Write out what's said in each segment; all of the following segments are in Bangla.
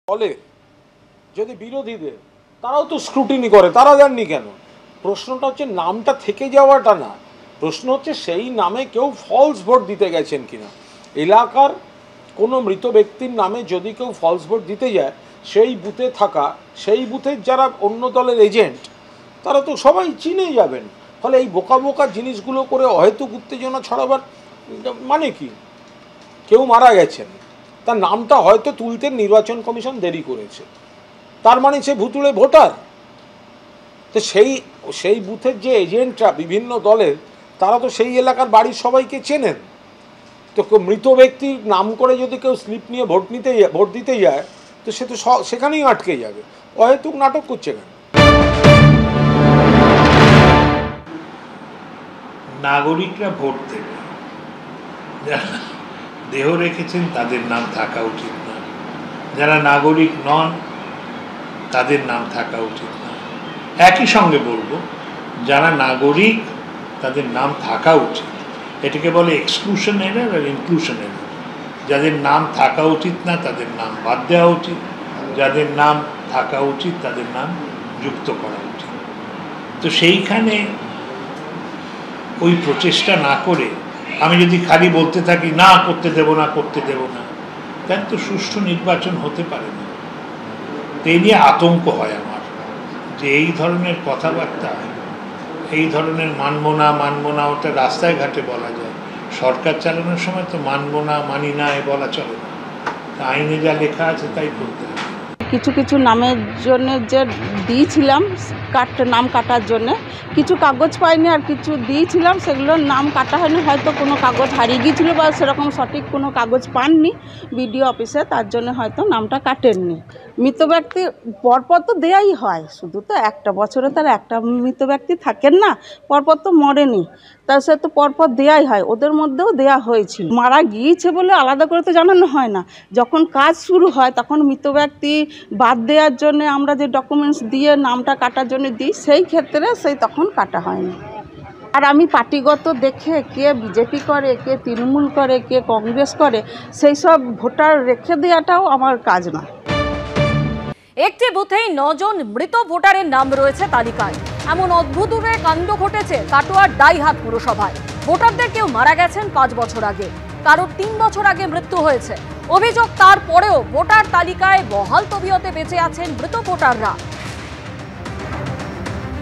বলে যদি বিরোধীদের, তারাও তো স্ক্রুটিনি করে, তারা দেননি কেন? প্রশ্নটা হচ্ছে নামটা থেকে যাওয়াটা না, প্রশ্ন হচ্ছে সেই নামে কেউ ফলস ভোট দিতে গেছেন কিনা। এলাকার কোনো মৃত ব্যক্তির নামে যদি কেউ ফলস ভোট দিতে যায়, সেই বুথে থাকা, সেই বুথের যারা অন্য দলের এজেন্ট, তারা তো সবাই চিনে যাবেন। ফলে এই বোকা বোকা জিনিসগুলো করে অহেতুক উত্তেজনা ছড়াবার মানে কি? কেউ মারা গেছেন, তার নামটা হয়তো তুলতে নির্বাচন কমিশন দেরি করেছে, তার মানে সে ভুতুড়ে ভোটার। তো সেই বুথের যে এজেন্টরা বিভিন্ন দলের, তারা তো সেই এলাকার বাড়ির সবাইকে চেনেন। তো মৃত ব্যক্তির নাম করে যদি কেউ স্লিপ নিয়ে ভোট দিতে যায়, তো সে তো সেখানেই আটকে যাবে। অহেতুক নাটক করছে কেন? নাগরিকরা ভোট দেবে, যারা দেহ রেখেছেন তাদের নাম থাকা উচিত না, যারা নাগরিক নন তাদের নাম থাকা উচিত না। একই সঙ্গে বলবো, যারা নাগরিক তাদের নাম থাকা উচিত। এটাকে বলে এক্সক্লুশন এরর আর ইনক্লুশন এরর। যাদের নাম থাকা উচিত না তাদের নাম বাদ দেওয়া উচিত, যাদের নাম থাকা উচিত তাদের নাম যুক্ত করা উচিত। তো সেইখানে ওই প্রচেষ্টা না করে আমি যদি খালি বলতে থাকি না করতে দেব না করতে দেব না, তাহলে তো সুষ্ঠু নির্বাচন হতে পারে না। এই নিয়ে আতঙ্ক হয় আমার, যে এই ধরনের কথাবার্তা, এই ধরনের মানবো না ওটা রাস্তায় ঘাটে বলা যায়, সরকার চালানোর সময় তো মানবো না মানি না এ বলা চলে না। আইনে যা লেখা আছে তাই করতে হবে। কিছু কিছু নামের জন্য যে দিয়েছিলাম নাম কাটার জন্য, কিছু কাগজ পাইনি, আর কিছু দিয়েছিলাম সেগুলোর নাম কাটা হয়নি, হয়তো কোনো কাগজ হারিয়ে গিয়েছিলো বা সেরকম সঠিক কোনো কাগজ পাননি বিডিও অফিসে, তার জন্য হয়তো নামটা কাটেননি। মৃত ব্যক্তি পরপর তো দেয়াই হয়, শুধু তো একটা বছরে তার একটা মৃত ব্যক্তি থাকেন না, পরপর তো মরেনি, তার সাথে তো পরপর দেয়াই হয়, ওদের মধ্যেও দেয়া হয়েছিল। মারা গিয়েছে বলে আলাদা করে তো জানানো হয় না, যখন কাজ শুরু হয় তখন মৃত ব্যক্তি বাদ দেওয়ার জন্য আমরা যে ডকুমেন্টস দিয়ে নামটা কাটার জন্য দিই, সেই ক্ষেত্রে তখন কাটা হয়নি। আর আমি পার্টিগত দেখে কে বিজেপি করে, কে তৃণমূল করে, কে কংগ্রেস করে, সেই সব ভোটার রেখে দেওয়াটাও আমার কাজ না। একটি বুথেই 9 জন মৃত ভোটারের নাম রয়েছে তালিকায়। এমন অদ্ভুত কাণ্ড ঘটেছে কাটোয়ার ডাইহাট পুরসভায়। ভোটারদের কেউ মারা গেছেন 5 বছর আগে, কারোর 3 বছর আগে মৃত্যু হয়েছে। অভিযোগ, তারপরেও ভোটার তালিকায় বহাল তবিয়তে বেঁচে আছেন মৃত ভোটাররা।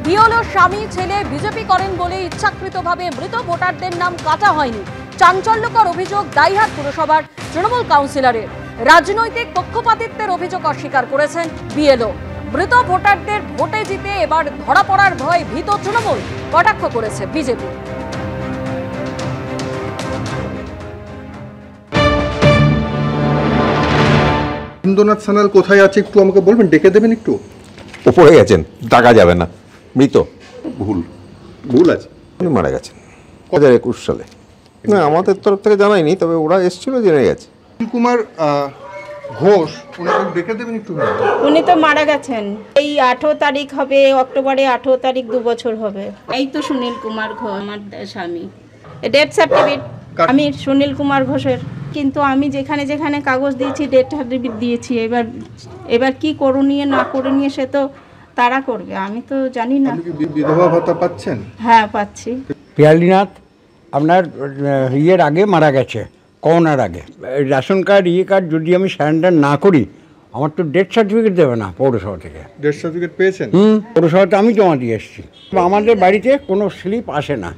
বিএলওর স্বামী ছেলে বিজেপি করেন বলে ইচ্ছাকৃতভাবে মৃত ভোটারদের নাম কাটা হয়নি। চাঞ্চল্যকর অভিযোগ ডাইহাট পুরসভার তৃণমূল কাউন্সিলরের। রাজনৈতিক পক্ষপাতিত্বের অভিযোগ অস্বীকার করেছেন বিএলও। মৃত ভোটারদের ভোটে জিতে এবার ধরা পড়ার ভয় ভীত তৃণমূল, কটাক্ষ করেছে বিজেপি। ইন্দ্রনাথ সান্যাল কোথায় আছে একটু আমাকে বলবেন, ডেকে দেবেন একটু? উপরে গেছেন, ডাকা যাবে না, মৃত। ভুল আছে, উনি মারা গেছেন 2021 সালে। না, আমাদের তরফ থেকে জানায়নি, তবে ওরা এসেছিল, জেনে গেছে। সুনীল কুমার ঘোষ, ওনাকে ডেকে দেবেন একটু? উনি তো মারা গেছেন, এই 18 তারিখ হবে, অক্টোবরে 18 তারিখ 2 বছর হবে। এই তো সুনীল কুমার ঘোষ আমার স্বামী, ডেথ সার্টিফিকেট আমি সুনীল কুমার ঘোষের। কিন্তু আমি যেখানে যেখানে কাগজ দিয়েছি ডেথ সার্টিফিকেট দিয়েছি, এবার কি করণীয় না করণীয় সে তো তারা করবে, আমি তো জানি না। বিধবা ভাতা পাচ্ছেন? হ্যাঁ পাচ্ছি। পিয়ালিনাথ আপনার ইয়ের আগে মারা গেছে, করোনার আগে। রেশন কার্ড কার্ড যদি আমি সারেন্ডার না করি, আমার তো ডেথ সার্টিফিকেট দেবে না পৌরসভা থেকে। ডেথ সার্টিফিকেট পেয়েছেন? পৌরসভাতে আমি জমা দিয়ে এসেছি, আমাদের বাড়িতে কোনো স্লিপ আসে না।